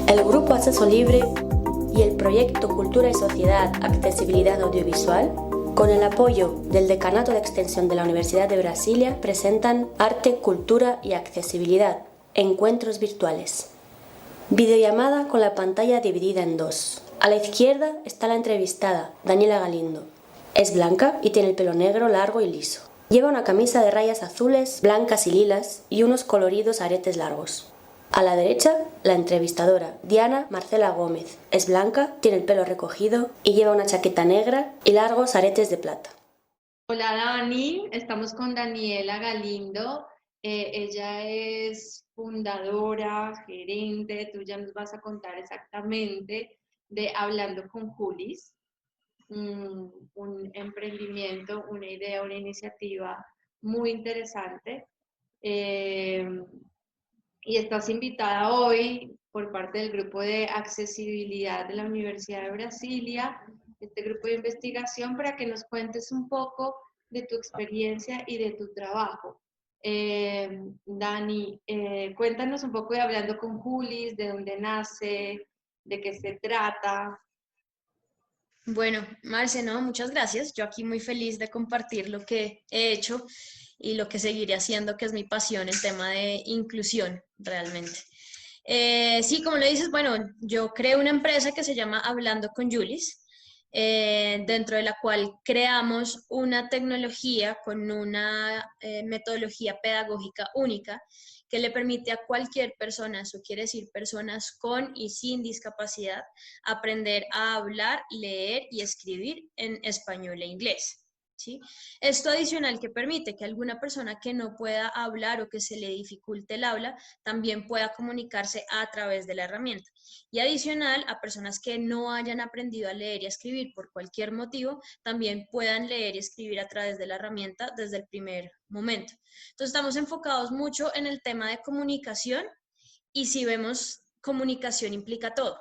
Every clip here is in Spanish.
El Grupo Acceso Libre y el proyecto Cultura y Sociedad Accesibilidad Audiovisual, con el apoyo del Decanato de Extensión de la Universidad de Brasilia, presentan Arte, Cultura y Accesibilidad, encuentros virtuales. Videollamada con la pantalla dividida en dos. A la izquierda está la entrevistada, Daniela Galindo. Es blanca y tiene el pelo negro, largo y liso. Lleva una camisa de rayas azules, blancas y lilas y unos coloridos aretes largos. A la derecha, la entrevistadora, Diana Marcela Gómez. Es blanca, tiene el pelo recogido y lleva una chaqueta negra y largos aretes de plata. Hola Dani, estamos con Daniela Galindo. Ella es fundadora, gerente, tú ya nos vas a contar exactamente de Hablando con Julis, un emprendimiento, una idea, una iniciativa muy interesante. Eh, y estás invitada hoy por parte del grupo de accesibilidad de la Universidad de Brasilia, este grupo de investigación, para que nos cuentes un poco de tu experiencia y de tu trabajo. Dani, cuéntanos un poco de Hablando con Julis, de dónde nace, de qué se trata. Bueno, Marce, no, muchas gracias. Yo aquí muy feliz de compartir lo que he hecho y lo que seguiré haciendo, que es mi pasión, el tema de inclusión, realmente. Sí, como le dices, bueno, yo creé una empresa que se llama Hablando con Julis, dentro de la cual creamos una tecnología con una metodología pedagógica única que le permite a cualquier persona, eso quiere decir personas con y sin discapacidad, aprender a hablar, leer y escribir en español e inglés. ¿Sí? Esto adicional que permite que alguna persona que no pueda hablar o que se le dificulte el habla también pueda comunicarse a través de la herramienta. Y adicional a personas que no hayan aprendido a leer y a escribir por cualquier motivo, también puedan leer y escribir a través de la herramienta desde el primer momento. Entonces estamos enfocados mucho en el tema de comunicación y si vemos comunicación implica todo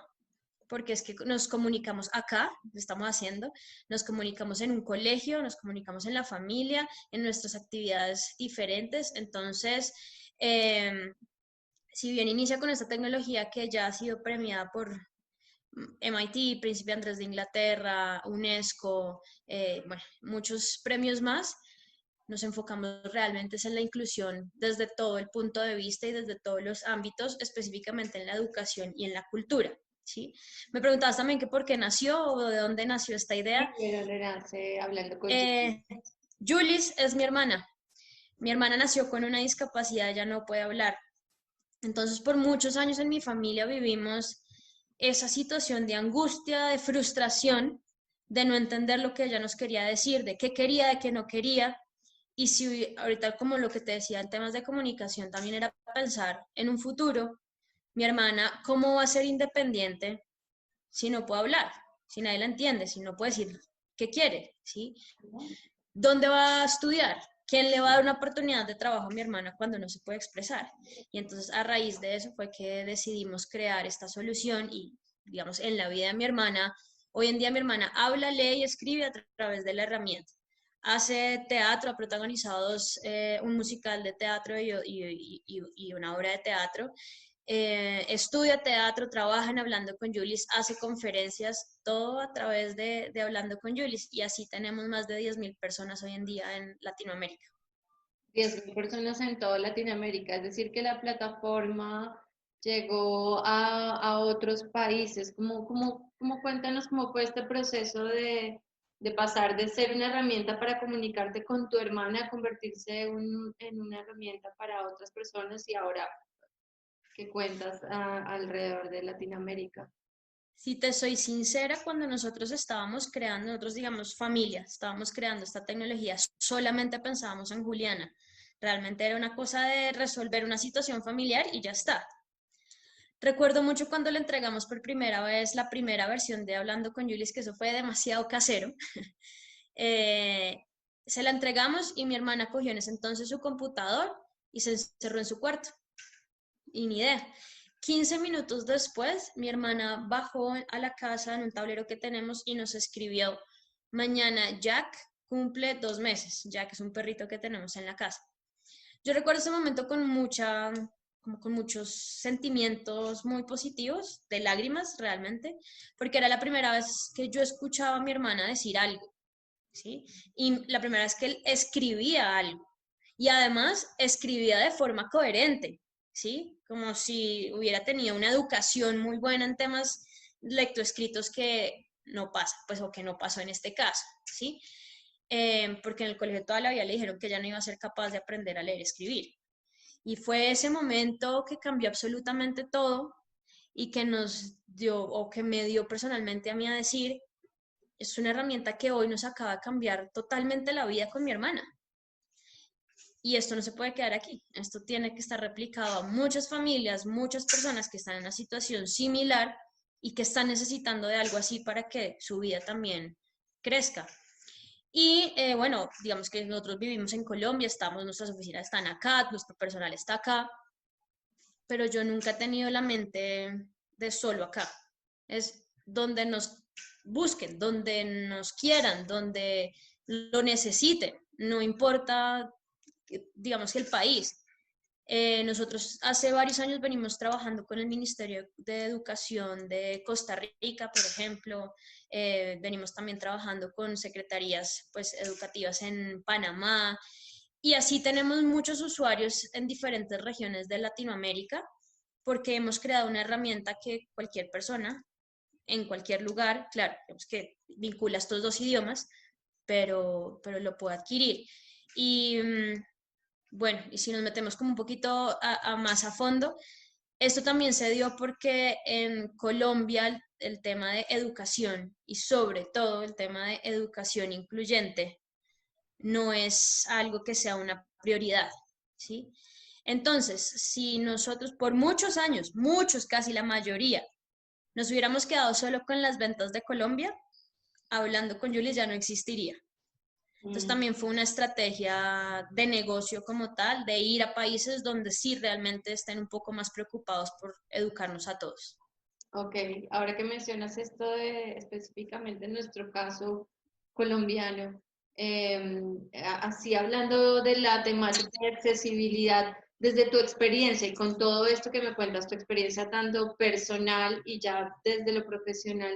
porque es que nos comunicamos acá, lo estamos haciendo, nos comunicamos en un colegio, nos comunicamos en la familia, en nuestras actividades diferentes. Entonces, si bien inicia con esta tecnología que ya ha sido premiada por MIT, Príncipe Andrés de Inglaterra, UNESCO, bueno, muchos premios más, nos enfocamos realmente en la inclusión desde todo el punto de vista y desde todos los ámbitos, específicamente en la educación y en la cultura. ¿Sí? Me preguntabas también que por qué nació o de dónde nació esta idea. Hablando con Julis es mi hermana. Mi hermana nació con una discapacidad, ella no puede hablar. Entonces, por muchos años en mi familia vivimos esa situación de angustia, de frustración, de no entender lo que ella nos quería decir, de qué quería, de qué no quería. Y si ahorita, como lo que te decía en temas de comunicación, también era pensar en un futuro, mi hermana, ¿cómo va a ser independiente si no puede hablar? Si nadie la entiende, si no puede decir qué quiere, ¿sí? ¿Dónde va a estudiar? ¿Quién le va a dar una oportunidad de trabajo a mi hermana cuando no se puede expresar? Y entonces a raíz de eso fue que decidimos crear esta solución y, digamos, en la vida de mi hermana, hoy en día mi hermana habla, lee y escribe a través de la herramienta. Hace teatro, ha protagonizado un musical de teatro y una obra de teatro. Estudia teatro, trabaja en Hablando con Julis, hace conferencias, todo a través de Hablando con Julis y así tenemos más de 10.000 personas hoy en día en Latinoamérica. 10.000 personas en toda Latinoamérica, es decir, que la plataforma llegó a otros países. Cuéntanos cómo fue este proceso de pasar de ser una herramienta para comunicarte con tu hermana a convertirse en una herramienta para otras personas y ahora qué cuentas alrededor de Latinoamérica? Si te soy sincera, cuando nosotros estábamos creando, nosotros digamos familia, estábamos creando esta tecnología, solamente pensábamos en Juliana. Realmente era una cosa de resolver una situación familiar y ya está. Recuerdo mucho cuando le entregamos por primera vez la primera versión de Hablando con Julis, que eso fue demasiado casero. Eh, Se la entregamos y mi hermana cogió en ese entonces su computador y se encerró en su cuarto. Y ni idea. 15 minutos después, mi hermana bajó a la casa en un tablero que tenemos y nos escribió, mañana Jack cumple 2 meses. Jack es un perrito que tenemos en la casa. Yo recuerdo ese momento con mucha como con muchos sentimientos muy positivos, de lágrimas realmente, porque era la primera vez que yo escuchaba a mi hermana decir algo, ¿sí? Y la primera vez que él escribía algo. Y además escribía de forma coherente, ¿sí? Como si hubiera tenido una educación muy buena en temas lectoescritos que no pasa, pues, o que no pasó en este caso, ¿sí? Porque en el colegio toda la vida le dijeron que ella no iba a ser capaz de aprender a leer y escribir. Y fue ese momento que cambió absolutamente todo y que nos dio, o que me dio personalmente a mí a decir, es una herramienta que hoy nos acaba de cambiar totalmente la vida con mi hermana. Y esto no se puede quedar aquí, esto tiene que estar replicado a muchas familias, muchas personas que están en una situación similar y que están necesitando de algo así para que su vida también crezca. Y bueno, digamos que nosotros vivimos en Colombia, nuestras oficinas están acá, nuestro personal está acá, pero yo nunca he tenido la mente de solo acá. Es donde nos busquen, donde nos quieran, donde lo necesiten, no importa, digamos que el país. Nosotros hace varios años venimos trabajando con el Ministerio de Educación de Costa Rica, por ejemplo. Venimos también trabajando con secretarías pues, educativas en Panamá. Y así tenemos muchos usuarios en diferentes regiones de Latinoamérica, porque hemos creado una herramienta que cualquier persona, en cualquier lugar, claro, digamos que vincula estos dos idiomas, pero lo puede adquirir. Y bueno, y si nos metemos como un poquito más a fondo, esto también se dio porque en Colombia el tema de educación y sobre todo el tema de educación incluyente no es algo que sea una prioridad, ¿sí? Entonces, si nosotros por muchos años, muchos, casi la mayoría, nos hubiéramos quedado solo con las ventas de Colombia, hablando con Julie ya no existiría. Entonces también fue una estrategia de negocio como tal, de ir a países donde sí realmente estén un poco más preocupados por educarnos a todos. Ok, ahora que mencionas esto de específicamente en nuestro caso colombiano, así hablando de la temática de accesibilidad, desde tu experiencia y con todo esto que me cuentas, tu experiencia tanto personal y ya desde lo profesional,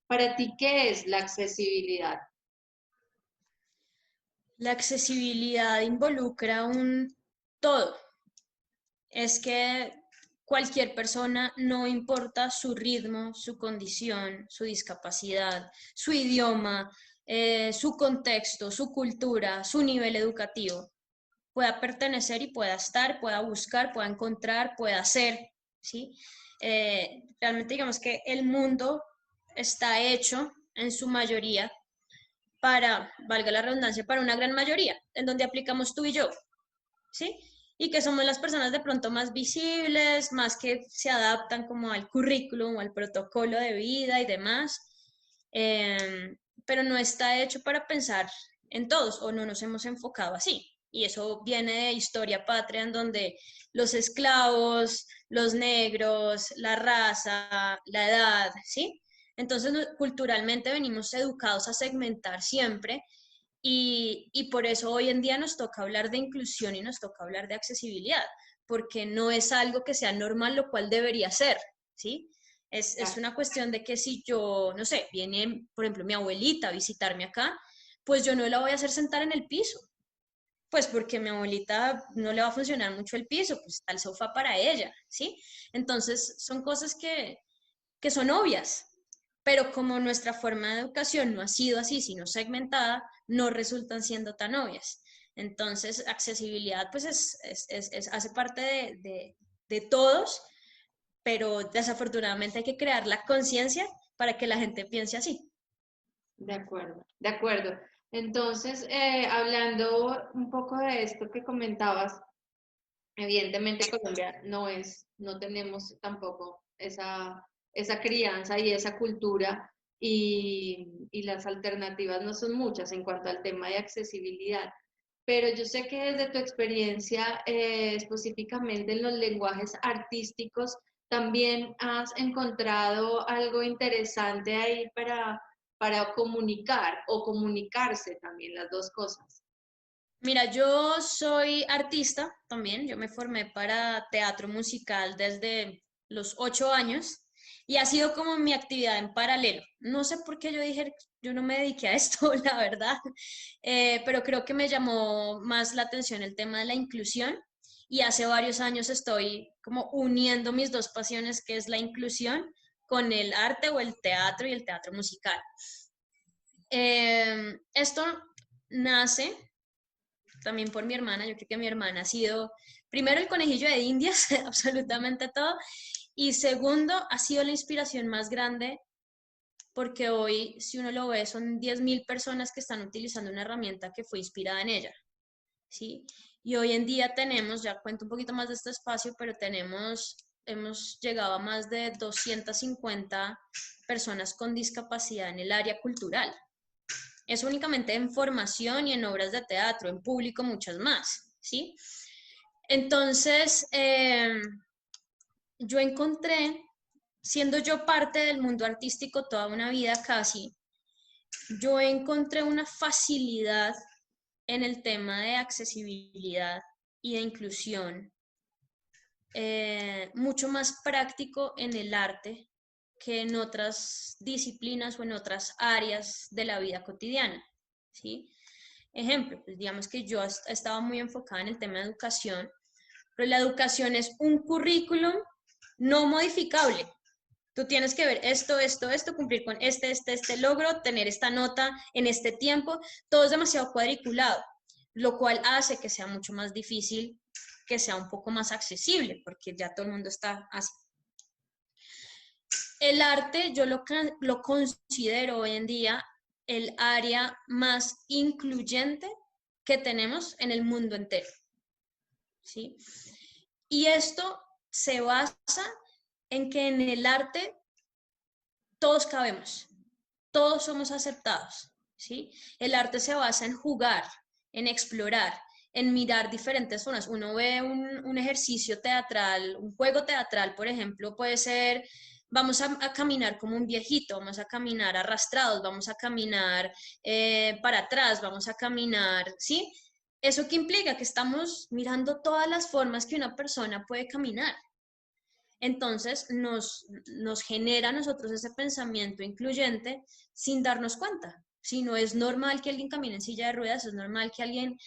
para ti, ¿qué es la accesibilidad? La accesibilidad involucra un todo. Es que cualquier persona, no importa su ritmo, su condición, su discapacidad, su idioma, su contexto, su cultura, su nivel educativo, pueda pertenecer y pueda estar, pueda buscar, pueda encontrar, pueda ser, ¿sí? Realmente digamos que el mundo está hecho en su mayoría para, valga la redundancia, para una gran mayoría, en donde aplicamos tú y yo, ¿sí? Y que somos las personas de pronto más visibles, más que se adaptan como al currículum o al protocolo de vida y demás, pero no está hecho para pensar en todos o no nos hemos enfocado así. Y eso viene de historia patria, en donde los esclavos, los negros, la raza, la edad, ¿sí? Entonces, culturalmente venimos educados a segmentar siempre y por eso hoy en día nos toca hablar de inclusión y nos toca hablar de accesibilidad, porque no es algo que sea normal, lo cual debería ser, ¿sí? Es una cuestión de que si yo, no sé, viene, por ejemplo, mi abuelita a visitarme acá, pues yo no la voy a hacer sentar en el piso, pues porque a mi abuelita no le va a funcionar mucho el piso, pues está el sofá para ella, ¿sí? Entonces son cosas que son obvias, pero como nuestra forma de educación no ha sido así, sino segmentada, no resultan siendo tan obvias. Entonces, accesibilidad pues hace parte de todos, pero desafortunadamente hay que crear la conciencia para que la gente piense así. De acuerdo, de acuerdo. Entonces, hablando un poco de esto que comentabas, evidentemente Colombia no tenemos tampoco esa crianza y esa cultura y las alternativas no son muchas en cuanto al tema de accesibilidad. Pero yo sé que desde tu experiencia, específicamente en los lenguajes artísticos, también has encontrado algo interesante ahí para comunicar o comunicarse también las dos cosas. Mira, yo soy artista también, yo me formé para teatro musical desde los 8 años y ha sido como mi actividad en paralelo. No sé por qué yo dije, yo no me dediqué a esto, la verdad, pero creo que me llamó más la atención el tema de la inclusión y hace varios años estoy como uniendo mis dos pasiones, que es la inclusión con el arte o el teatro y el teatro musical. Esto nace también por mi hermana. Yo creo que mi hermana ha sido, primero, el conejillo de Indias, absolutamente todo, y segundo, ha sido la inspiración más grande porque hoy, si uno lo ve, son 10.000 personas que están utilizando una herramienta que fue inspirada en ella, ¿sí? Y hoy en día tenemos, ya cuento un poquito más de este espacio, pero hemos llegado a más de 250 personas con discapacidad en el área cultural. Es únicamente en formación y en obras de teatro, en público muchas más, ¿sí? Entonces, yo encontré, siendo yo parte del mundo artístico toda una vida casi, yo encontré una facilidad en el tema de accesibilidad y de inclusión, mucho más práctico en el arte que en otras disciplinas o en otras áreas de la vida cotidiana, ¿sí? Ejemplo, pues digamos que yo estaba muy enfocada en el tema de educación, pero la educación es un currículum no modificable. Tú tienes que ver esto, cumplir con este logro, tener esta nota en este tiempo, todo es demasiado cuadriculado, lo cual hace que sea mucho más difícil, que sea un poco más accesible, porque ya todo el mundo está así. El arte yo lo considero hoy en día el área más incluyente que tenemos en el mundo entero, ¿sí? Y esto se basa en que en el arte todos cabemos, todos somos aceptados, ¿sí? El arte se basa en jugar, en explorar, en mirar diferentes formas. Uno ve un ejercicio teatral, un juego teatral, por ejemplo, puede ser, vamos a caminar como un viejito, vamos a caminar arrastrados, vamos a caminar para atrás, vamos a caminar, ¿sí? ¿Eso qué implica? Que estamos mirando todas las formas que una persona puede caminar. Entonces nos genera a nosotros ese pensamiento incluyente sin darnos cuenta. Si no es normal que alguien camine en silla de ruedas, es normal que alguien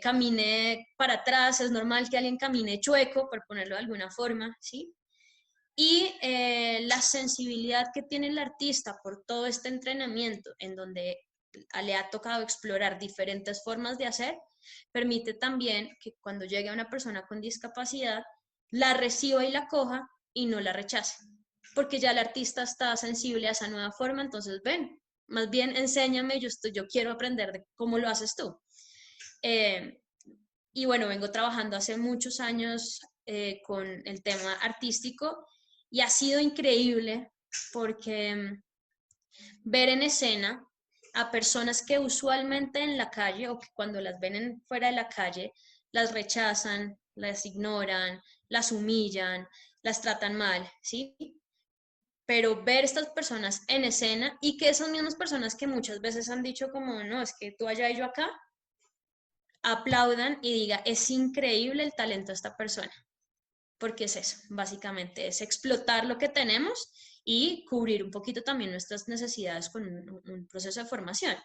camine para atrás, es normal que alguien camine chueco, por ponerlo de alguna forma, ¿sí? Y la sensibilidad que tiene el artista por todo este entrenamiento, en donde le ha tocado explorar diferentes formas de hacer, permite también que cuando llegue a una persona con discapacidad, la reciba y la coja y no la rechace, porque ya el artista está sensible a esa nueva forma. Entonces ven, más bien enséñame, yo quiero aprender de cómo lo haces tú. Eh, y bueno, vengo trabajando hace muchos años con el tema artístico y ha sido increíble porque ver en escena a personas que usualmente en la calle o que cuando las ven fuera de la calle las rechazan, las ignoran, las humillan, las tratan mal, ¿sí? Pero ver estas personas en escena y que esas mismas personas que muchas veces han dicho como, no, es que tú allá y yo acá, aplaudan y diga, es increíble el talento de esta persona, porque es eso, básicamente, es explotar lo que tenemos y cubrir un poquito también nuestras necesidades con un proceso de formación.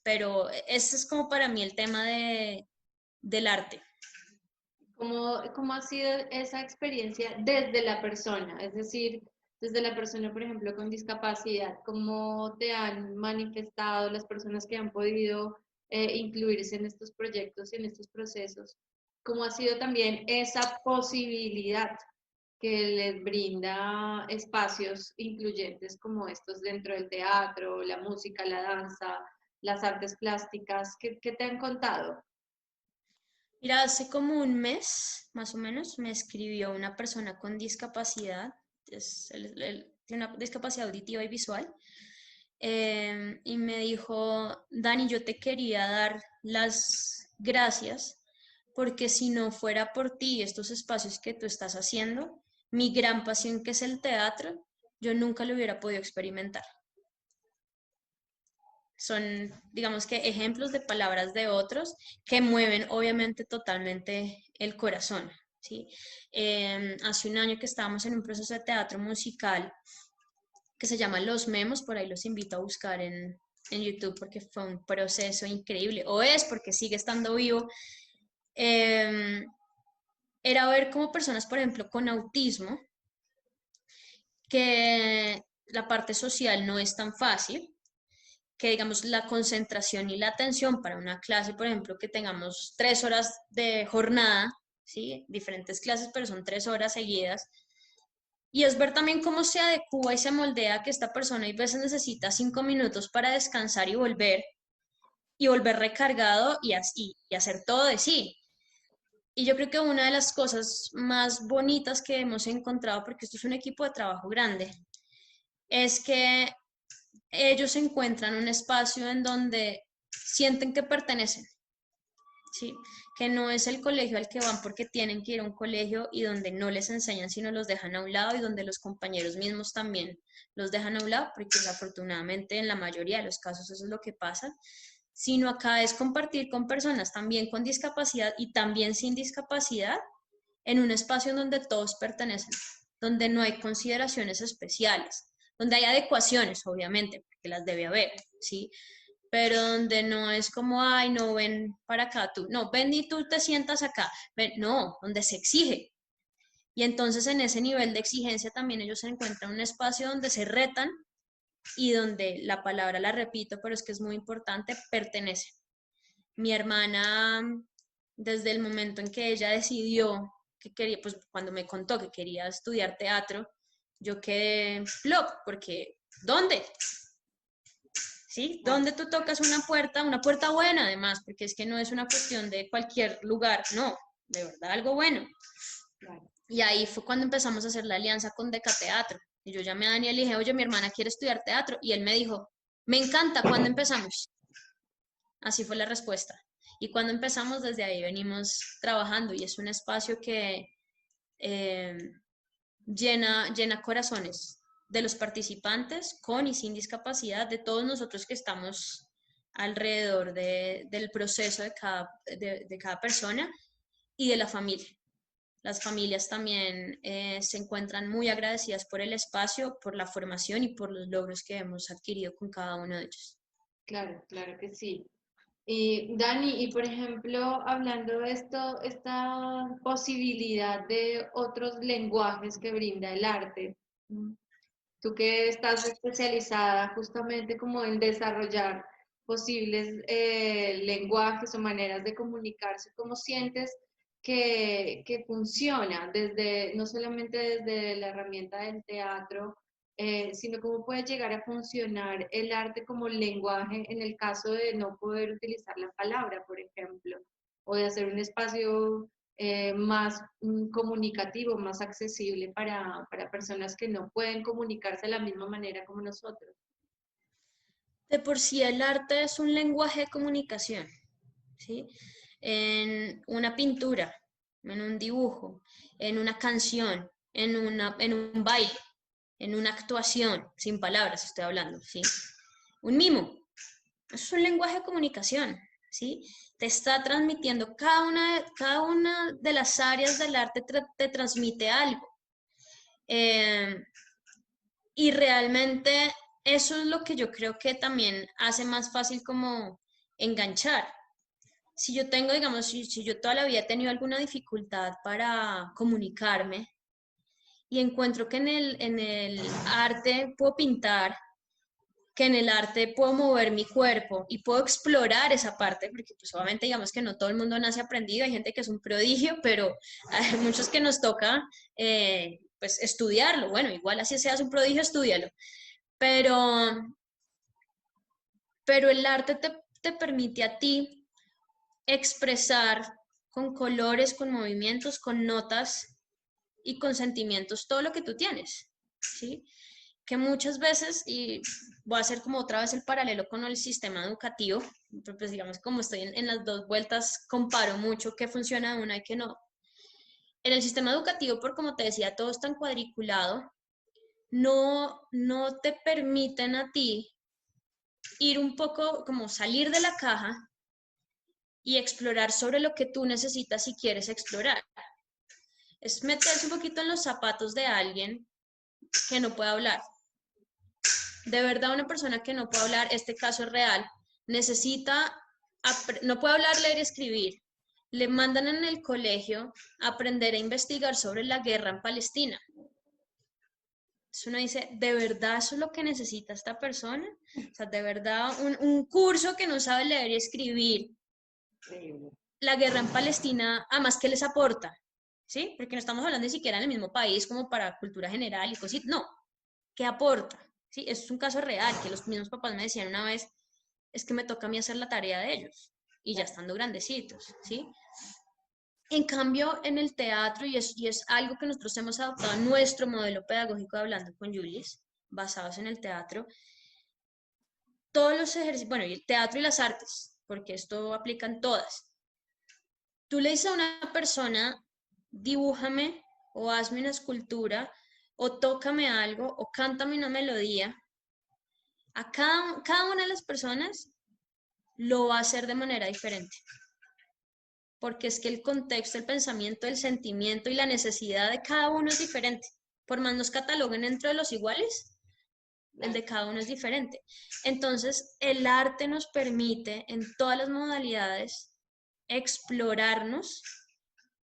Pero ese es como para mí el tema del arte. ¿Cómo ha sido esa experiencia desde la persona? Es decir, desde la persona, por ejemplo, con discapacidad, ¿cómo te han manifestado las personas que han podido incluirse en estos proyectos, en estos procesos? ¿Cómo ha sido también esa posibilidad que les brinda espacios incluyentes como estos dentro del teatro, la música, la danza, las artes plásticas? ¿Qué te han contado? Mira, hace como un mes, más o menos, me escribió una persona con discapacidad, él tiene una discapacidad auditiva y visual, y me dijo, Dani, yo te quería dar las gracias porque si no fuera por ti y estos espacios que tú estás haciendo, mi gran pasión que es el teatro, yo nunca lo hubiera podido experimentar. son, digamos que, ejemplos de palabras de otros que mueven obviamente totalmente el corazón, ¿sí? Hace un año que estábamos en un proceso de teatro musical que se llama Los Memos, por ahí los invito a buscar en YouTube porque fue un proceso increíble, o es porque sigue estando vivo. Em, Era ver cómo personas, por ejemplo, con autismo, que la parte social no es tan fácil, que digamos la concentración y la atención para una clase, por ejemplo, que tengamos 3 horas de jornada, ¿sí? Diferentes clases, pero son 3 horas seguidas. Y es ver también cómo se adecua y se moldea que esta persona a veces necesita 5 minutos para descansar y volver recargado y hacer todo de sí. Y yo creo que una de las cosas más bonitas que hemos encontrado, porque esto es un equipo de trabajo grande, es que ellos encuentran un espacio en donde sienten que pertenecen, ¿sí? Que no es el colegio al que van porque tienen que ir a un colegio y donde no les enseñan, sino los dejan a un lado y donde los compañeros mismos también los dejan a un lado, porque desafortunadamente en la mayoría de los casos eso es lo que pasa, sino acá es compartir con personas también con discapacidad y también sin discapacidad en un espacio en donde todos pertenecen, donde no hay consideraciones especiales, donde hay adecuaciones, obviamente, porque las debe haber, ¿sí? Pero donde no es como, ay, no, ven para acá tú, no, ven y tú te sientas acá, ven, no, donde se exige. Y entonces en ese nivel de exigencia también ellos se encuentran un espacio donde se retan y donde la palabra la repito, pero es que es muy importante, pertenece. Mi hermana, desde el momento en que ella decidió que quería, pues cuando me contó que quería estudiar teatro, yo quedé flop, porque ¿dónde? ¿Sí? ¿Dónde tú tocas una puerta buena además, porque es que no es una cuestión de cualquier lugar, no, de verdad, algo bueno. Claro. Y ahí fue cuando empezamos a hacer la alianza con Decateatro. Y yo llamé a Daniel y le dije, oye, mi hermana quiere estudiar teatro. Y él me dijo, me encanta, ¿cuándo empezamos? Así fue la respuesta. Y cuando empezamos, desde ahí venimos trabajando y es un espacio que eh, llena corazones de los participantes con y sin discapacidad, de todos nosotros que estamos alrededor del proceso de cada persona y de la familia. Las familias también se encuentran muy agradecidas por el espacio, por la formación y por los logros que hemos adquirido con cada uno de ellos. Claro, claro que sí. Y Dani, y por ejemplo, hablando de esto, esta posibilidad de otros lenguajes que brinda el arte, ¿m? Tú que estás especializada justamente como en desarrollar posibles lenguajes o maneras de comunicarse, ¿cómo sientes que funciona desde, no solamente desde la herramienta del teatro, sino cómo puede llegar a funcionar el arte como lenguaje en el caso de no poder utilizar la palabra, por ejemplo, o de hacer un espacio más comunicativo, más accesible para personas que no pueden comunicarse de la misma manera como nosotros? De por sí el arte es un lenguaje de comunicación, ¿sí? En una pintura, en un dibujo, en una canción, en un baile, en una actuación, sin palabras estoy hablando, ¿sí? Un mimo, eso es un lenguaje de comunicación, ¿sí? Te está transmitiendo cada una de las áreas del arte te transmite algo. Eh, y realmente eso es lo que yo creo que también hace más fácil como enganchar. Si yo tengo, digamos, si yo toda la vida he tenido alguna dificultad para comunicarme y encuentro que en el arte puedo pintar, que en el arte puedo mover mi cuerpo y puedo explorar esa parte, porque pues obviamente digamos que no todo el mundo nace aprendido, hay gente que es un prodigio, pero hay muchos que nos toca pues estudiarlo. Bueno, igual así seas un prodigio, estudialo. Pero, pero el arte te permite a ti expresar con colores, con movimientos, con notas y con sentimientos todo lo que tú tienes, ¿sí? Que muchas veces, y voy a hacer como otra vez el paralelo con el sistema educativo, pues digamos como estoy en las dos vueltas, comparo mucho qué funciona de una y qué no. En el sistema educativo, por como te decía, todo es tan cuadriculado, no te permiten a ti ir un poco, como salir de la caja y explorar sobre lo que tú necesitas y quieres explorar. Es meterse un poquito en los zapatos de alguien que no puede hablar. De verdad, una persona que no puede hablar, este caso es real, necesita, no puede hablar, leer y escribir. Le mandan en el colegio a aprender a investigar sobre la guerra en Palestina. Entonces uno dice, ¿de verdad eso es lo que necesita esta persona? O sea, de verdad, un curso que no sabe leer y escribir. La guerra en Palestina, además, ¿qué les aporta? ¿Sí? Porque no estamos hablando ni siquiera en el mismo país como para cultura general y cositas. No, ¿qué aporta? ¿Sí? Eso es un caso real, que los mismos papás me decían una vez, es que me toca a mí hacer la tarea de ellos, y ya estando grandecitos, ¿sí? En cambio, en el teatro, y es algo que nosotros hemos adoptado a nuestro modelo pedagógico de Hablando con Julis, basados en el teatro, todos los ejercicios, bueno, y el teatro y las artes, porque esto aplica en todas. Tú le dices a una persona, dibújame o hazme una escultura, o tócame algo, o cántame una melodía, a cada una de las personas lo va a hacer de manera diferente. Porque es que el contexto, el pensamiento, el sentimiento y la necesidad de cada uno es diferente. Por más nos cataloguen dentro de los iguales, el de cada uno es diferente. Entonces, el arte nos permite en todas las modalidades explorarnos,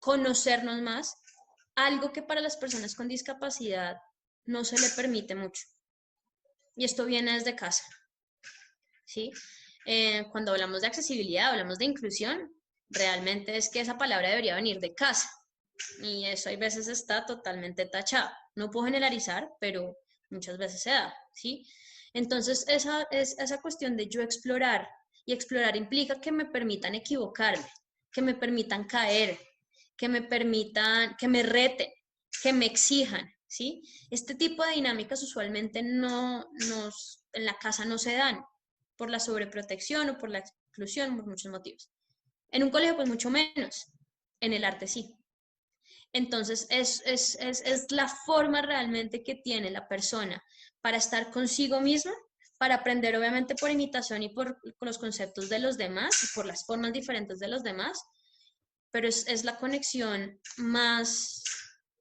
conocernos más, algo que para las personas con discapacidad no se le permite mucho. Y esto viene desde casa, ¿sí? Cuando hablamos de accesibilidad, hablamos de inclusión, realmente es que esa palabra debería venir de casa. Y eso hay veces está totalmente tachado. No puedo generalizar, pero muchas veces se da, ¿sí? Entonces, esa cuestión de yo explorar, y explorar implica que me permitan equivocarme, que me permitan caer, que me permitan, que me reten, que me exijan, ¿sí? Este tipo de dinámicas usualmente en la casa no se dan por la sobreprotección o por la exclusión, por muchos motivos. En un colegio, pues mucho menos. En el arte sí. Entonces, es la forma realmente que tiene la persona para estar consigo misma, para aprender obviamente por imitación y por los conceptos de los demás y por las formas diferentes de los demás, pero es la conexión más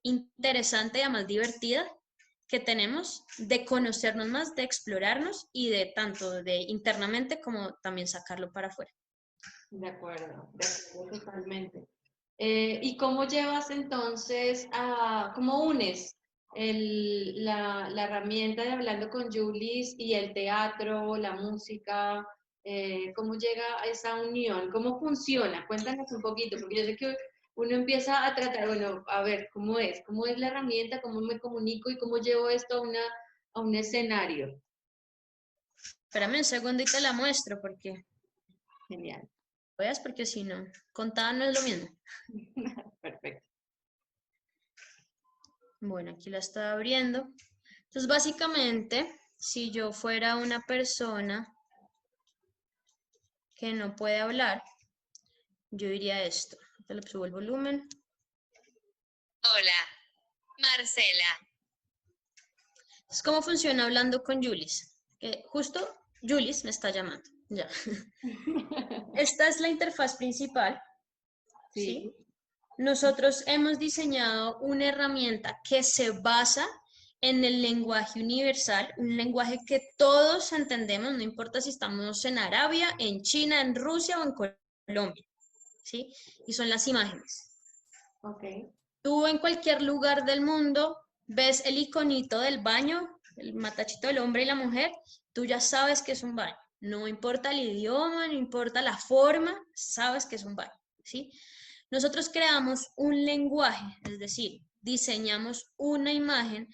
interesante y más divertida que tenemos de conocernos más, de explorarnos y de tanto de internamente como también sacarlo para afuera. De acuerdo totalmente. ¿Y cómo llevas entonces cómo unes la herramienta de Hablando con Julis y el teatro, la música? ¿Cómo llega a esa unión? ¿Cómo funciona? Cuéntanos un poquito, porque yo sé que uno empieza a tratar, bueno, a ver, ¿cómo es? ¿Cómo es la herramienta? ¿Cómo me comunico? ¿Y cómo llevo esto a un escenario? Espérame un segundo y te la muestro porque, Genial. veas, porque si no, contada no es lo mismo. Perfecto. Bueno, aquí la estoy abriendo. Entonces, básicamente, si yo fuera una persona que no puede hablar, yo diría esto. Te le subo el volumen. Hola, Marcela. Entonces, ¿cómo funciona Hablando con Julis? Que justo Julis me está llamando. Ya. Esta es la interfaz principal. ¿Sí? Nosotros hemos diseñado una herramienta que se basa en el lenguaje universal, un lenguaje que todos entendemos, no importa si estamos en Arabia, en China, en Rusia o en Colombia, ¿sí? Y son las imágenes. Okay. Tú en cualquier lugar del mundo ves el iconito del baño, el matachito del hombre y la mujer, tú ya sabes que es un baño. No importa el idioma, no importa la forma, sabes que es un baño, ¿sí? Nosotros creamos un lenguaje, es decir, diseñamos una imagen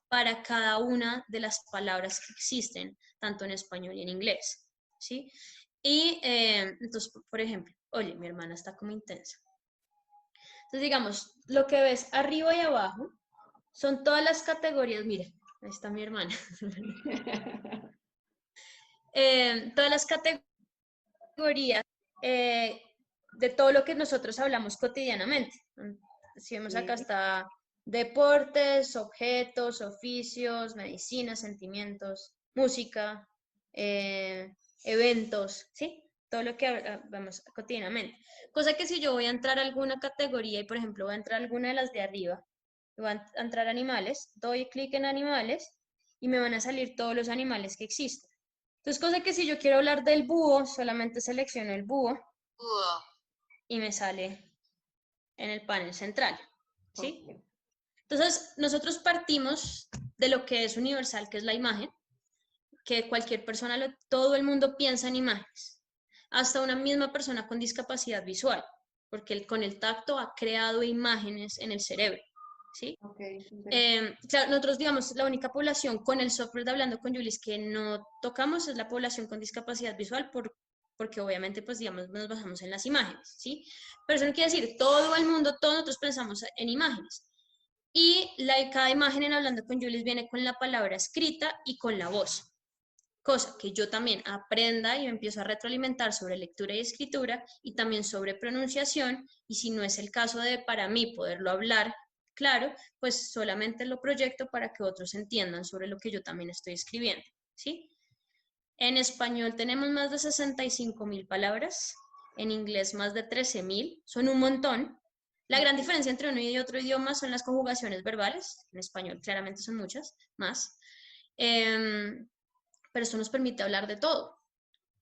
para cada una de las palabras que existen, tanto en español y en inglés, ¿sí? Y entonces, por ejemplo, oye, mi hermana está como intensa. Entonces, digamos, lo que ves arriba y abajo son todas las categorías, mire, ahí está mi hermana. Todas las categorías de todo lo que nosotros hablamos cotidianamente. Si vemos acá está deportes, objetos, oficios, medicina, sentimientos, música, eventos, ¿sí? Todo lo que vemos cotidianamente. Cosa que si yo voy a entrar a alguna categoría y, por ejemplo, voy a entrar a alguna de las de arriba, voy a entrar a animales, doy clic en animales y me van a salir todos los animales que existen. Entonces, cosa que si yo quiero hablar del búho, solamente selecciono el búho búho, y me sale en el panel central, ¿sí? Ok. Entonces, nosotros partimos de lo que es universal, que es la imagen, que cualquier persona, todo el mundo piensa en imágenes, hasta una misma persona con discapacidad visual, porque con el tacto ha creado imágenes en el cerebro, ¿sí? Ok, Claro, nosotros, digamos, la única población con el software de Hablando con Julis que no tocamos es la población con discapacidad visual, porque obviamente, pues, digamos, nos basamos en las imágenes, ¿sí? Pero eso no quiere decir, todo el mundo, todos nosotros pensamos en imágenes. Y cada imagen en Hablando con Julis viene con la palabra escrita y con la voz. Cosa que yo también aprenda y me empiezo a retroalimentar sobre lectura y escritura y también sobre pronunciación, y si no es el caso de para mí poderlo hablar claro, pues solamente lo proyecto para que otros entiendan sobre lo que yo también estoy escribiendo, ¿sí? En español tenemos más de 65.000 palabras, en inglés más de 13.000, son un montón. La gran diferencia entre uno y otro idioma son las conjugaciones verbales, en español claramente son muchas más. Pero esto nos permite hablar de todo.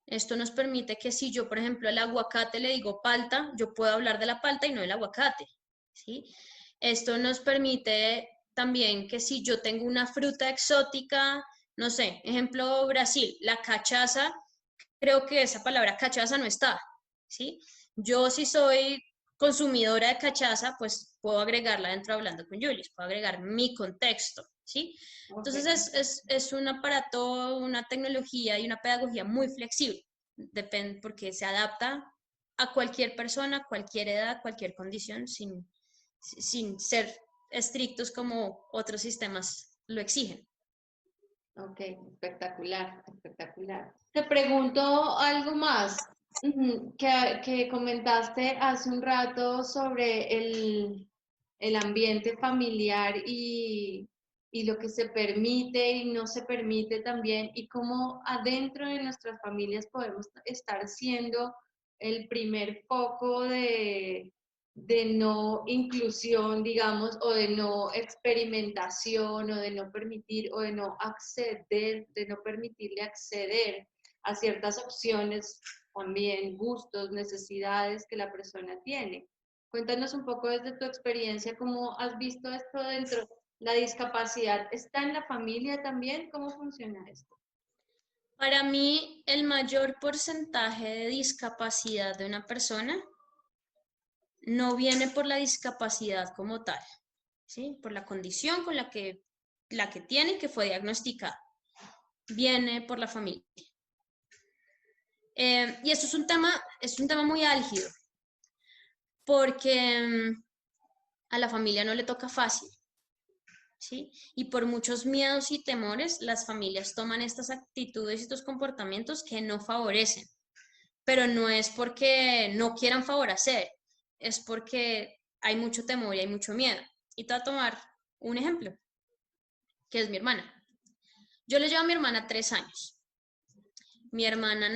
Esto nos permite que si yo, por ejemplo, al aguacate le digo palta, yo puedo hablar de la palta y no del aguacate, ¿sí? Esto nos permite también que si yo tengo una fruta exótica, no sé, ejemplo Brasil, la cachaza, creo que esa palabra cachaza no está, ¿sí? Yo si soy consumidora de cachaza, pues puedo agregarla dentro de Hablando con Julis, puedo agregar mi contexto, ¿sí? Entonces es un aparato, una tecnología y una pedagogía muy flexible, depende, porque se adapta a cualquier persona, cualquier edad, cualquier condición, sin ser estrictos como otros sistemas lo exigen. ok, espectacular, espectacular. Te pregunto algo más que comentaste hace un rato sobre el ambiente familiar y lo que se permite y no se permite también, y cómo adentro de nuestras familias podemos estar siendo el primer foco de no inclusión, digamos, o de no experimentación, o de no permitir, o de no acceder, de no permitirle acceder a ciertas opciones, también gustos, necesidades que la persona tiene. Cuéntanos un poco desde tu experiencia, cómo has visto esto dentro. ¿La discapacidad está en la familia también? ¿Cómo funciona esto? Para mí, el mayor porcentaje de discapacidad de una persona no viene por la discapacidad como tal, ¿sí? Por la condición con la que tiene, que fue diagnosticada. Viene por la familia. Y esto es un tema muy álgido, porque a la familia no le toca fácil, ¿sí? Y por muchos miedos y temores, las familias toman estas actitudes y estos comportamientos que no favorecen, pero no es porque no quieran favorecer, es porque hay mucho temor y hay mucho miedo. Y te voy a tomar un ejemplo, que es mi hermana. Yo le llevo a mi hermana 3 años. Mi hermana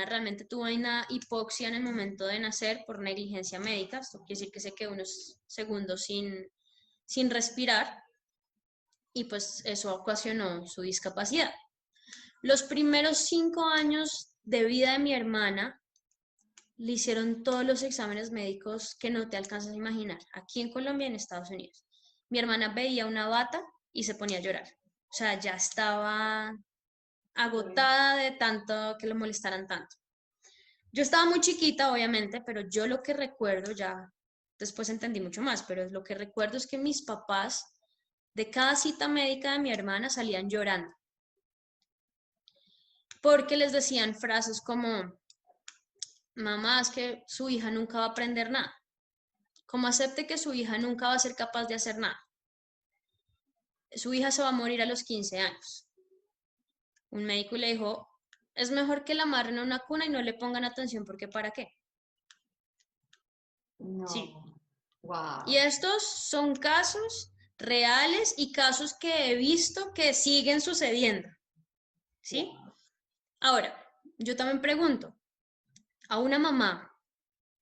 realmente tuvo una hipoxia en el momento de nacer por negligencia médica. Esto quiere decir que se quedó unos segundos sin respirar y pues eso ocasionó su discapacidad. Los primeros 5 años de vida de mi hermana le hicieron todos los exámenes médicos que no te alcanzas a imaginar, aquí en Colombia y en Estados Unidos. Mi hermana veía una bata y se ponía a llorar. O sea, ya estaba agotada de tanto que lo molestaran tanto. Yo estaba muy chiquita, obviamente, pero yo lo que recuerdo, ya después entendí mucho más, pero lo que recuerdo es que mis papás de cada cita médica de mi hermana salían llorando, porque les decían frases como, mamá, es que su hija nunca va a aprender nada, como acepte que su hija nunca va a ser capaz de hacer nada, su hija se va a morir a los 15 años. Un médico le dijo, es mejor que la amarren a una cuna y no le pongan atención porque ¿para qué? No. Sí. Wow. Y estos son casos reales y casos que he visto que siguen sucediendo, ¿sí? Ahora, yo también pregunto a una mamá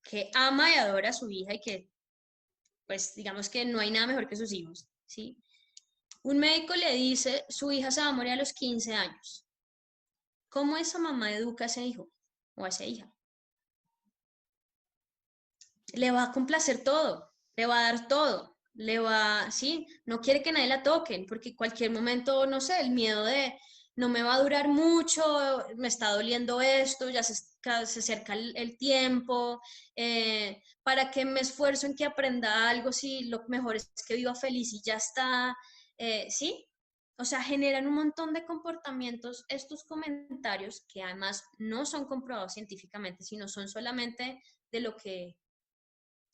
que ama y adora a su hija y que, pues, digamos que no hay nada mejor que sus hijos, ¿sí? Un médico le dice, su hija se va a morir a los 15 años. ¿Cómo esa mamá educa a ese hijo o a esa hija? Le va a complacer todo, le va a dar todo, sí, no quiere que nadie la toquen, porque cualquier momento, no sé, el miedo de no me va a durar mucho, me está doliendo esto, ya se acerca el tiempo, ¿para qué me esfuerzo en que aprenda algo si lo mejor es que viva feliz y ya está? ¿Sí? O sea, generan un montón de comportamientos estos comentarios que además no son comprobados científicamente, sino son solamente de lo que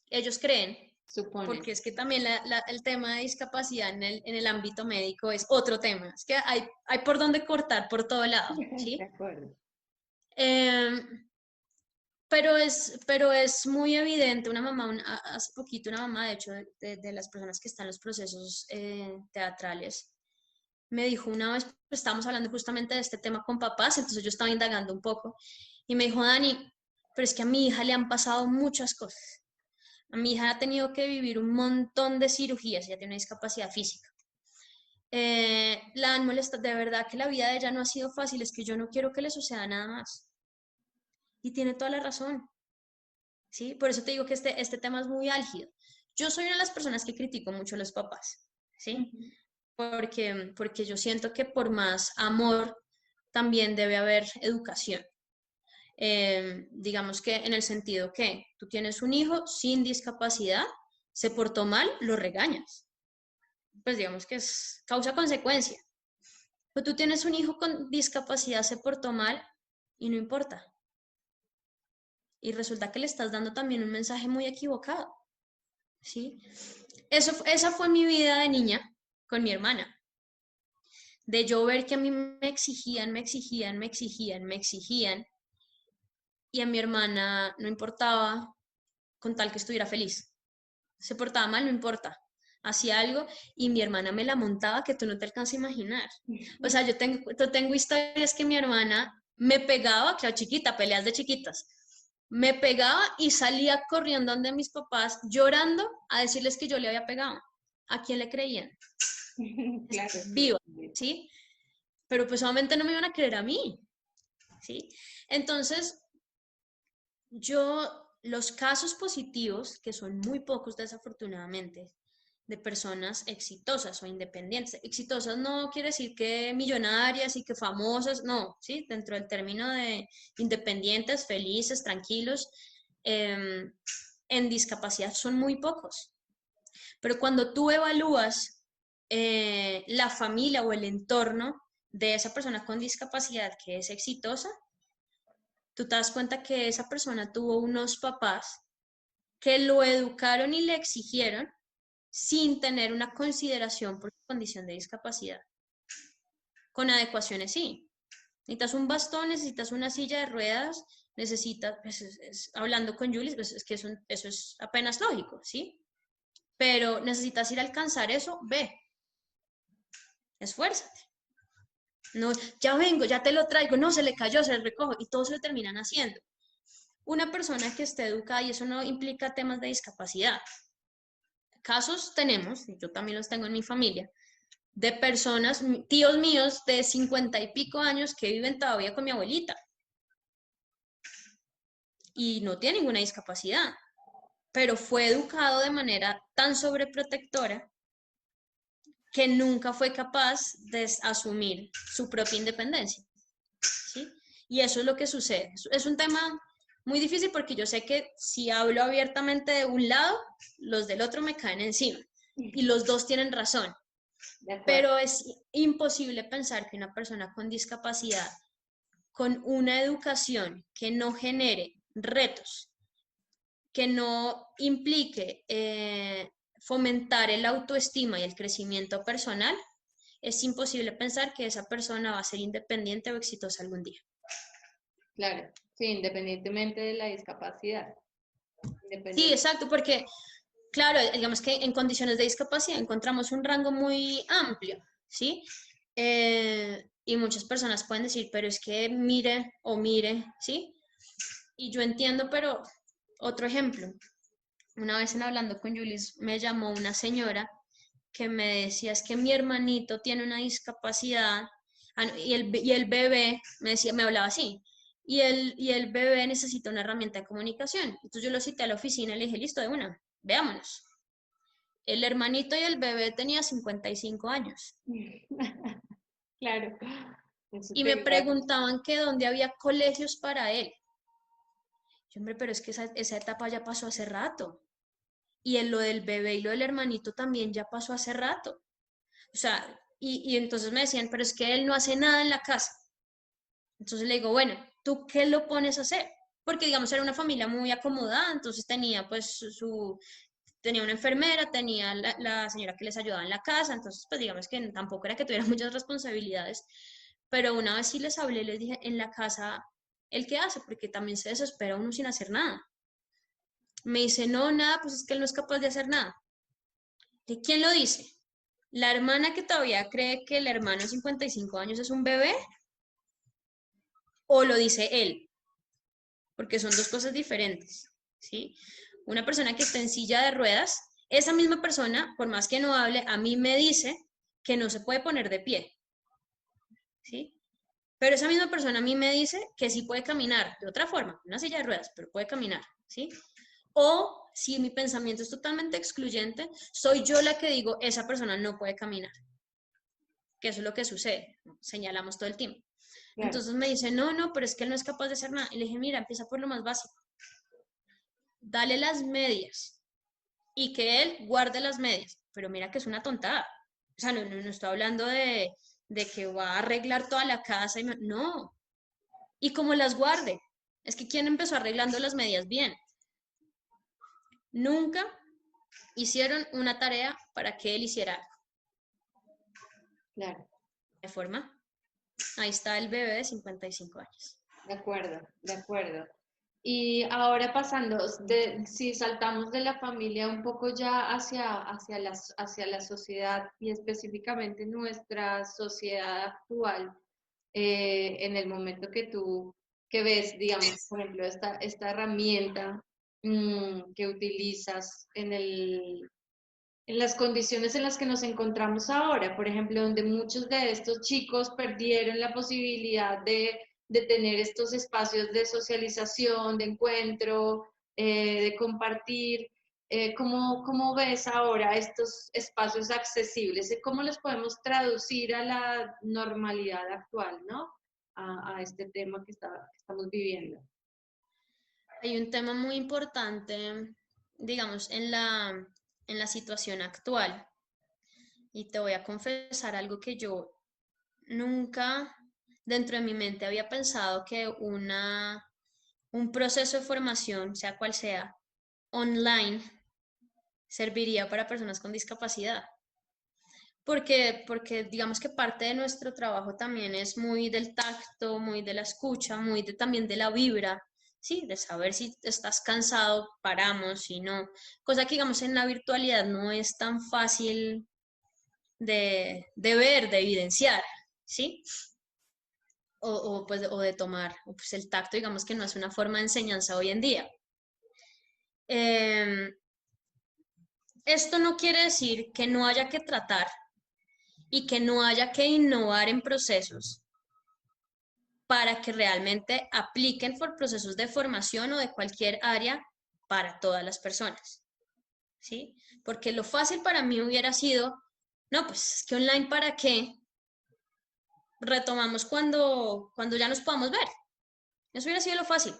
ellos creen, Supone. porque es que también el tema de discapacidad en el ámbito médico es otro tema, es que hay por dónde cortar por todo lado, De ¿sí? acuerdo. Pero es muy evidente, una mamá, hace poquito una mamá, de hecho, de las personas que están en los procesos teatrales, me dijo una vez, pues, estábamos hablando justamente de este tema con papás, entonces yo estaba indagando un poco, y me dijo, Dani, pero es que a mi hija le han pasado muchas cosas. A mi hija ha tenido que vivir un montón de cirugías, ella tiene una discapacidad física. La han molestado, de verdad que la vida de ella no ha sido fácil, es que yo no quiero que le suceda nada más. Y tiene toda la razón, ¿sí? Por eso te digo que este tema es muy álgido. Yo soy una de las personas que critico mucho a los papás, ¿sí? Porque yo siento que por más amor también debe haber educación. Digamos que en el sentido que tú tienes un hijo sin discapacidad, se portó mal, lo regañas. Pues digamos que es causa-consecuencia. Pero tú tienes un hijo con discapacidad, se portó mal y no importa. Y resulta que le estás dando también un mensaje muy equivocado, ¿sí? Esa fue mi vida de niña con mi hermana. De yo ver que a mí me exigían, me exigían, me exigían, me exigían, y a mi hermana no importaba con tal que estuviera feliz. Se portaba mal, no importa. Hacía algo y mi hermana me la montaba que tú no te alcanzas a imaginar. O sea, yo tengo historias que mi hermana me pegaba, claro, chiquita, peleas de chiquitas. Me pegaba y salía corriendo donde mis papás llorando a decirles que yo le había pegado. ¿A quién le creían? Claro. Viva, ¿sí? Pero pues obviamente no me iban a creer a mí, ¿sí? Entonces, los casos positivos, que son muy pocos desafortunadamente, de personas exitosas o independientes. Exitosas no quiere decir que millonarias y que famosas, no, ¿sí? Dentro del término de independientes, felices, tranquilos, en discapacidad son muy pocos. Pero cuando tú evalúas la familia o el entorno de esa persona con discapacidad que es exitosa, tú te das cuenta que esa persona tuvo unos papás que lo educaron y le exigieron sin tener una consideración por su condición de discapacidad. Con adecuaciones, sí. Necesitas un bastón, necesitas una silla de ruedas, necesitas, pues, hablando con Julie, pues es que eso es apenas lógico, ¿sí? Pero necesitas ir a alcanzar eso, ve, esfuérzate. No, ya vengo, ya te lo traigo, no, se le cayó, se le recojo, y todos lo terminan haciendo. Una persona que esté educada, y eso no implica temas de discapacidad. Casos tenemos, y yo también los tengo en mi familia, de personas, tíos míos de 50 y pico años que viven todavía con mi abuelita y no tiene ninguna discapacidad, pero fue educado de manera tan sobreprotectora que nunca fue capaz de asumir su propia independencia, ¿sí? Y eso es lo que sucede. Es un tema muy difícil porque yo sé que si hablo abiertamente de un lado, los del otro me caen encima y los dos tienen razón. Pero es imposible pensar que una persona con discapacidad, con una educación que no genere retos, que no implique fomentar el autoestima y el crecimiento personal, es imposible pensar que esa persona va a ser independiente o exitosa algún día. Claro, sí, independientemente de la discapacidad. Sí, exacto, porque, claro, digamos que en condiciones de discapacidad encontramos un rango muy amplio, ¿sí? Y muchas personas pueden decir, pero es que mire o mire, ¿sí? Y yo entiendo, pero otro ejemplo. Una vez en hablando con Julis me llamó una señora que me decía, es que mi hermanito tiene una discapacidad y el bebé, me decía, me hablaba así, y el bebé necesita una herramienta de comunicación. Entonces yo lo cité a la oficina y le dije, listo, de una, veámonos. El hermanito y el bebé tenía 55 años. Claro, es Y me súper grave. preguntaban que dónde había colegios para él. Yo, hombre, pero es que esa etapa ya pasó hace rato. Y en lo del bebé y lo del hermanito también ya pasó hace rato. O sea, y entonces me decían, pero es que él no hace nada en la casa. Entonces le digo, bueno, ¿tú qué lo pones a hacer? Porque, digamos, era una familia muy acomodada, entonces tenía pues tenía una enfermera, tenía la señora que les ayudaba en la casa, entonces pues digamos que tampoco era que tuviera muchas responsabilidades, pero una vez sí les hablé, les dije, en la casa, ¿él qué hace? Porque también se desespera uno sin hacer nada. Me dice, no, nada, pues es que él no es capaz de hacer nada. ¿De quién lo dice? ¿La hermana que todavía cree que el hermano de 55 años es un bebé? ¿O lo dice él? Porque son dos cosas diferentes, ¿sí? Una persona que está en silla de ruedas, esa misma persona, por más que no hable, a mí me dice que no se puede poner de pie, ¿sí? Pero esa misma persona a mí me dice que sí puede caminar de otra forma, una silla de ruedas, pero puede caminar, ¿sí? O si mi pensamiento es totalmente excluyente, soy yo la que digo, esa persona no puede caminar, que eso es lo que sucede, ¿no? Señalamos todo el tiempo. Claro, Entonces me dice, no, no, pero es que él no es capaz de hacer nada. Y le dije, mira, empieza por lo más básico. Dale las medias y que él guarde las medias. Pero mira que es una tontada. O sea, no estoy hablando de que va a arreglar toda la casa. No. Y como las guarde. Es que ¿quién empezó arreglando las medias bien? Nunca hicieron una tarea para que él hiciera algo. claro. De forma, ahí está el bebé de 55 años. De acuerdo, de acuerdo. Y ahora pasando, si saltamos de la familia un poco ya hacia la sociedad y específicamente nuestra sociedad actual, en el momento que ves, digamos, por ejemplo, esta herramienta que utilizas en las condiciones en las que nos encontramos ahora, por ejemplo, donde muchos de estos chicos perdieron la posibilidad de tener estos espacios de socialización, de encuentro, de compartir. ¿Cómo ves ahora estos espacios accesibles? ¿Cómo los podemos traducir a la normalidad actual, ¿no? A este tema que estamos viviendo. Hay un tema muy importante, digamos, en la situación actual. Y te voy a confesar algo que yo nunca dentro de mi mente había pensado que un proceso de formación, sea cual sea, online, serviría para personas con discapacidad. Porque digamos que parte de nuestro trabajo también es muy del tacto, muy de la escucha, muy también de la vibra, ¿sí? De saber si estás cansado, paramos, si no. Cosa que digamos en la virtualidad no es tan fácil de ver, de evidenciar, ¿sí? Pues, o de tomar. Pues el tacto, digamos que no es una forma de enseñanza hoy en día. Esto no quiere decir que no haya que tratar y que no haya que innovar en procesos para que realmente apliquen por procesos de formación o de cualquier área para todas las personas, ¿sí? Porque lo fácil para mí hubiera sido, no, pues es que online para qué, retomamos cuando ya nos podamos ver. Eso hubiera sido lo fácil.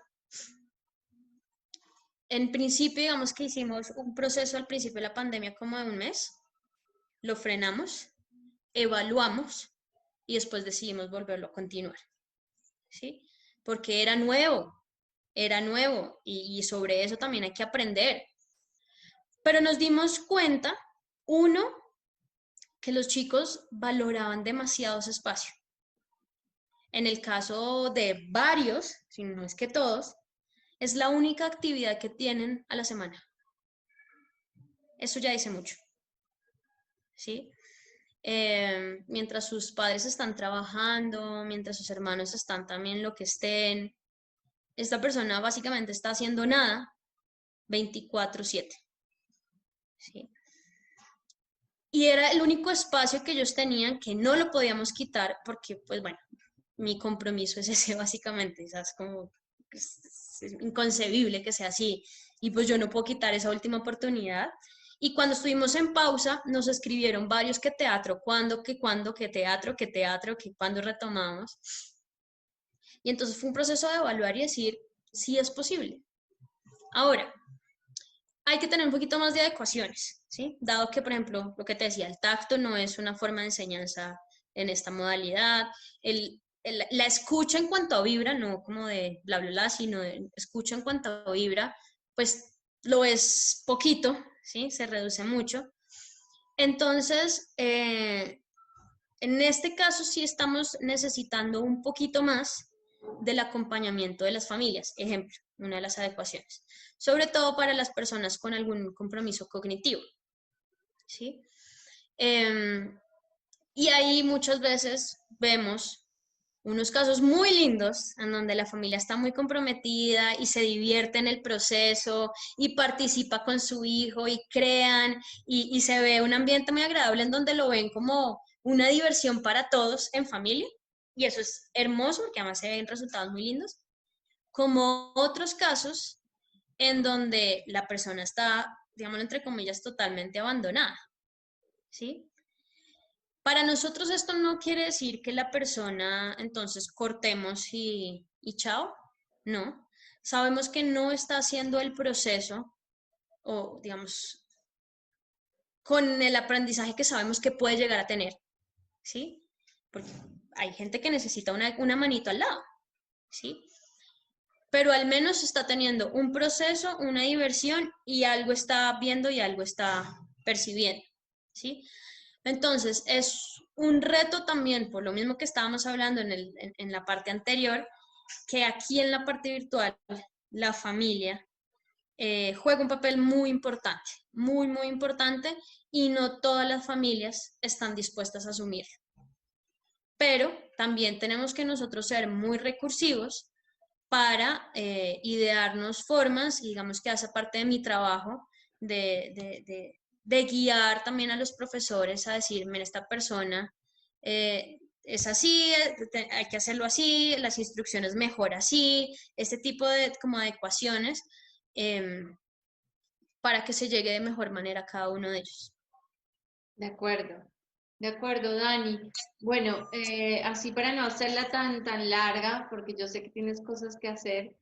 En principio, digamos que hicimos un proceso al principio de la pandemia como de un mes, lo frenamos, evaluamos y después decidimos volverlo a continuar, ¿sí? Porque era nuevo y sobre eso también hay que aprender. Pero nos dimos cuenta, uno, que los chicos valoraban demasiado ese espacio. En el caso de varios, si no es que todos, es la única actividad que tienen a la semana. Eso ya dice mucho, ¿sí? mientras sus padres están trabajando, mientras sus hermanos están también lo que estén. Esta persona básicamente está haciendo nada 24/7. ¿Sí? Y era el único espacio que ellos tenían que no lo podíamos quitar porque, pues bueno, mi compromiso es ese básicamente, o sea, es como, es inconcebible que sea así, y pues yo no puedo quitar esa última oportunidad. Y cuando estuvimos en pausa, nos escribieron varios que teatro, cuándo, que teatro, que cuándo retomamos. Y entonces fue un proceso de evaluar y decir si es posible. Ahora, hay que tener un poquito más de adecuaciones, ¿sí? Dado que, por ejemplo, lo que te decía, el tacto no es una forma de enseñanza en esta modalidad, la escucha en cuanto a vibra, no como de bla, bla, bla, sino de escucha en cuanto a vibra, pues lo es poquito, ¿sí? Se reduce mucho. Entonces, en este caso sí estamos necesitando un poquito más del acompañamiento de las familias, ejemplo, una de las adecuaciones, sobre todo para las personas con algún compromiso cognitivo, ¿sí? Y ahí muchas veces vemos unos casos muy lindos en donde la familia está muy comprometida y se divierte en el proceso y participa con su hijo y crean y se ve un ambiente muy agradable en donde lo ven como una diversión para todos en familia y eso es hermoso porque además se ven resultados muy lindos, como otros casos en donde la persona está, digámoslo entre comillas, totalmente abandonada, ¿sí? Para nosotros esto no quiere decir que la persona entonces cortemos y chao, no. Sabemos que no está haciendo el proceso o digamos con el aprendizaje que sabemos que puede llegar a tener, ¿sí? Porque hay gente que necesita una manito al lado, ¿sí? Pero al menos está teniendo un proceso, una diversión y algo está viendo y algo está percibiendo, ¿sí? Entonces, es un reto también, por lo mismo que estábamos hablando en la parte anterior, que aquí en la parte virtual la familia juega un papel muy importante, muy, muy importante, y no todas las familias están dispuestas a asumirlo. Pero también tenemos que nosotros ser muy recursivos para idearnos formas, y digamos que hace parte de mi trabajo de guiar también a los profesores a decir, mira, esta persona es así, hay que hacerlo así, las instrucciones mejor así, este tipo de como adecuaciones para que se llegue de mejor manera a cada uno de ellos. De acuerdo, Dani. Bueno, así para no hacerla tan larga, porque yo sé que tienes cosas que hacer,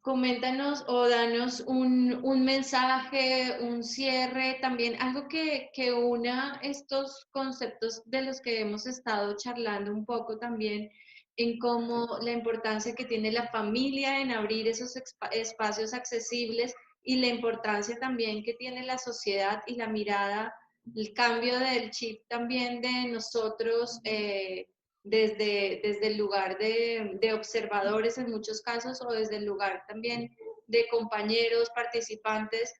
coméntanos o danos un mensaje, un cierre, también algo que una estos conceptos de los que hemos estado charlando un poco también en cómo la importancia que tiene la familia en abrir esos espacios accesibles y la importancia también que tiene la sociedad y la mirada, el cambio del chip también de nosotros. Desde el lugar de observadores en muchos casos o desde el lugar también de compañeros, participantes.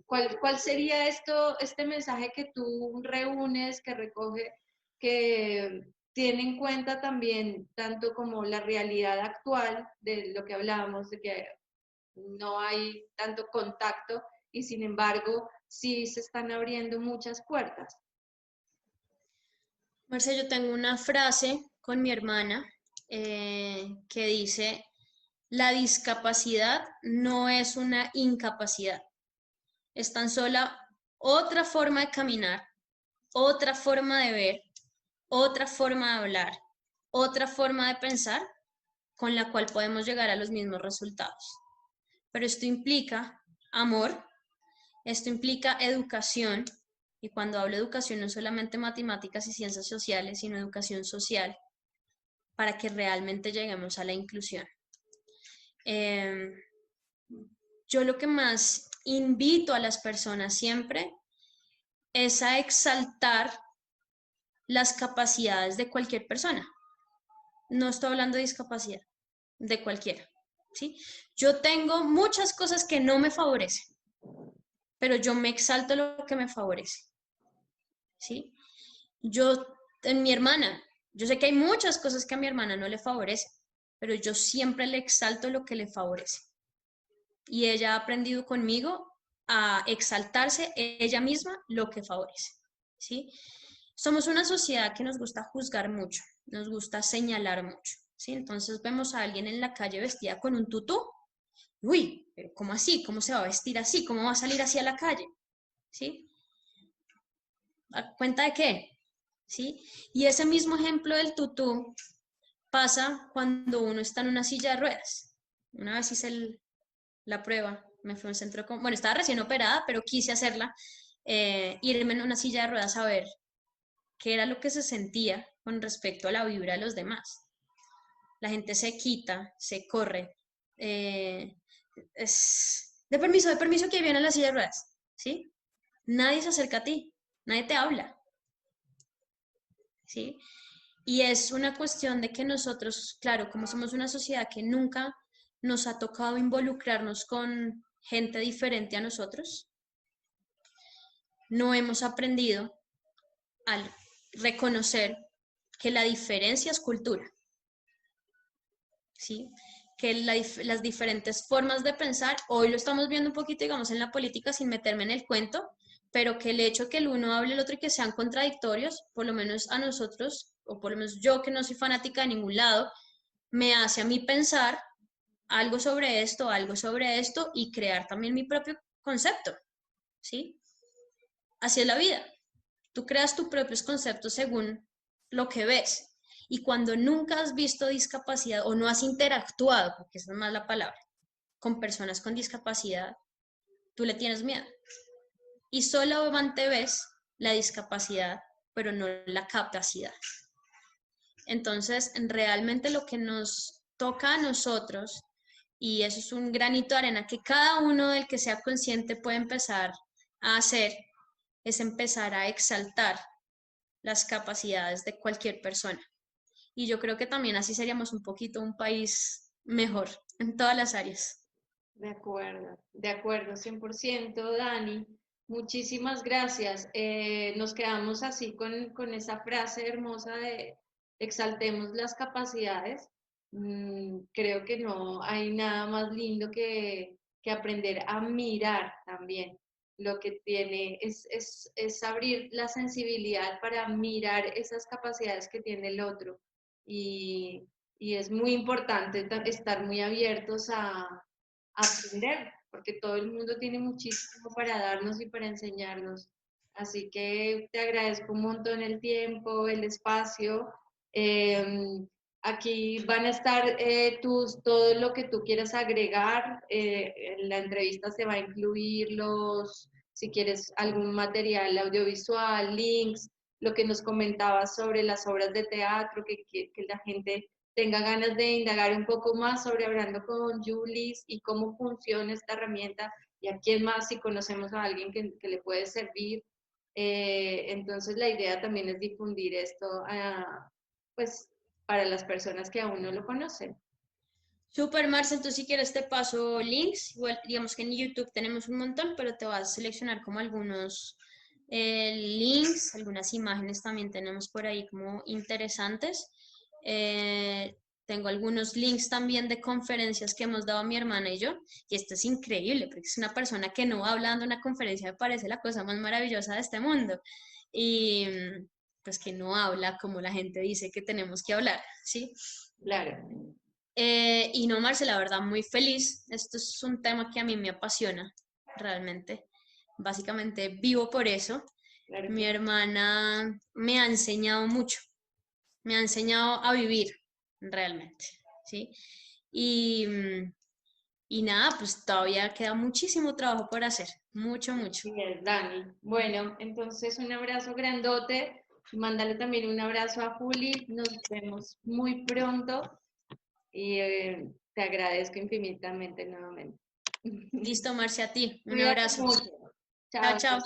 ¿Cuál sería este mensaje que tú reúnes, que recoge, que tiene en cuenta también tanto como la realidad actual de lo que hablábamos, de que no hay tanto contacto y sin embargo sí se están abriendo muchas puertas? Marce, yo tengo una frase con mi hermana que dice, la discapacidad no es una incapacidad, es tan sola otra forma de caminar, otra forma de ver, otra forma de hablar, otra forma de pensar con la cual podemos llegar a los mismos resultados. Pero esto implica amor, esto implica educación, y cuando hablo de educación no solamente matemáticas y ciencias sociales, sino educación social, para que realmente lleguemos a la inclusión. Yo lo que más invito a las personas siempre es a exaltar las capacidades de cualquier persona. No estoy hablando de discapacidad, de cualquiera, ¿sí? Yo tengo muchas cosas que no me favorecen, pero yo me exalto lo que me favorece. ¿sí? En mi hermana, yo sé que hay muchas cosas que a mi hermana no le favorecen, pero yo siempre le exalto lo que le favorece. Y ella ha aprendido conmigo a exaltarse ella misma lo que favorece, ¿sí? Somos una sociedad que nos gusta juzgar mucho, nos gusta señalar mucho, ¿sí? Entonces vemos a alguien en la calle vestida con un tutú. Uy, pero ¿cómo así? ¿Cómo se va a vestir así? ¿Cómo va a salir así a la calle? ¿Sí? ¿A cuenta de qué? ¿Sí? Y ese mismo ejemplo del tutú pasa cuando uno está en una silla de ruedas. Una vez hice la prueba, me fui a un centro, bueno, estaba recién operada, pero quise hacerla, irme en una silla de ruedas a ver qué era lo que se sentía con respecto a la vibra de los demás. La gente se quita, se corre, de permiso, que viene a la silla de ruedas, ¿sí? Nadie se acerca a ti, nadie te habla, ¿sí? Y es una cuestión de que nosotros, claro, como somos una sociedad que nunca nos ha tocado involucrarnos con gente diferente a nosotros, no hemos aprendido a reconocer que la diferencia es cultura, ¿sí? Que las diferentes formas de pensar, hoy lo estamos viendo un poquito, digamos, en la política sin meterme en el cuento, pero que el hecho que el uno hable el otro y que sean contradictorios, por lo menos a nosotros, o por lo menos yo que no soy fanática de ningún lado, me hace a mí pensar algo sobre esto y crear también mi propio concepto, ¿sí? Así es la vida. Tú creas tus propios conceptos según lo que ves. Y cuando nunca has visto discapacidad o no has interactuado, porque esa es más la palabra, con personas con discapacidad, tú le tienes miedo. Y solamente ves la discapacidad, pero no la capacidad. Entonces, realmente lo que nos toca a nosotros, y eso es un granito de arena que cada uno del que sea consciente puede empezar a hacer, es empezar a exaltar las capacidades de cualquier persona. Y yo creo que también así seríamos un poquito un país mejor en todas las áreas. De acuerdo, 100%, Dani. Muchísimas gracias. Nos quedamos así con esa frase hermosa de exaltemos las capacidades. Creo que no hay nada más lindo que aprender a mirar también lo que tiene, es abrir la sensibilidad para mirar esas capacidades que tiene el otro. Y es muy importante estar muy abiertos a aprender, porque todo el mundo tiene muchísimo para darnos y para enseñarnos. Así que te agradezco un montón el tiempo, el espacio. Aquí van a estar todo lo que tú quieras agregar. En la entrevista se va a incluir si quieres algún material audiovisual, links, lo que nos comentabas sobre las obras de teatro, que la gente tenga ganas de indagar un poco más sobre Hablando con Julis y cómo funciona esta herramienta y a quién más si conocemos a alguien que le puede servir. Entonces la idea también es difundir esto pues para las personas que aún no lo conocen. Super, Marce, entonces si quieres te paso links, igual digamos que en YouTube tenemos un montón, pero te vas a seleccionar como algunos links, algunas imágenes también tenemos por ahí como interesantes. Tengo algunos links también de conferencias que hemos dado mi hermana y yo, y esto es increíble, porque es una persona que no va hablando en una conferencia, me parece la cosa más maravillosa de este mundo, y pues que no habla como la gente dice que tenemos que hablar, ¿sí? Claro. Y no, Marce, la verdad, muy feliz. Esto es un tema que a mí me apasiona, realmente. Básicamente vivo por eso. Claro. Mi hermana me ha enseñado mucho, me ha enseñado a vivir, realmente, ¿sí? Y nada, pues todavía queda muchísimo trabajo por hacer, mucho. Bien, Dani. Bueno, entonces un abrazo grandote. Mándale también un abrazo a Juli. Nos vemos muy pronto. Y te agradezco infinitamente nuevamente. Listo, Marce, a ti. Un Cuídate abrazo. mucho. Chao, chao.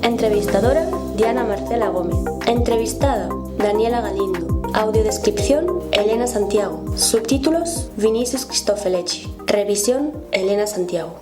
Entrevistadora, Diana Marcela Gómez. Entrevistada, Daniela Galindo. Audiodescripción, Elena Santiago. Subtítulos, Vinicius Cristofelecci. Revisión, Elena Santiago.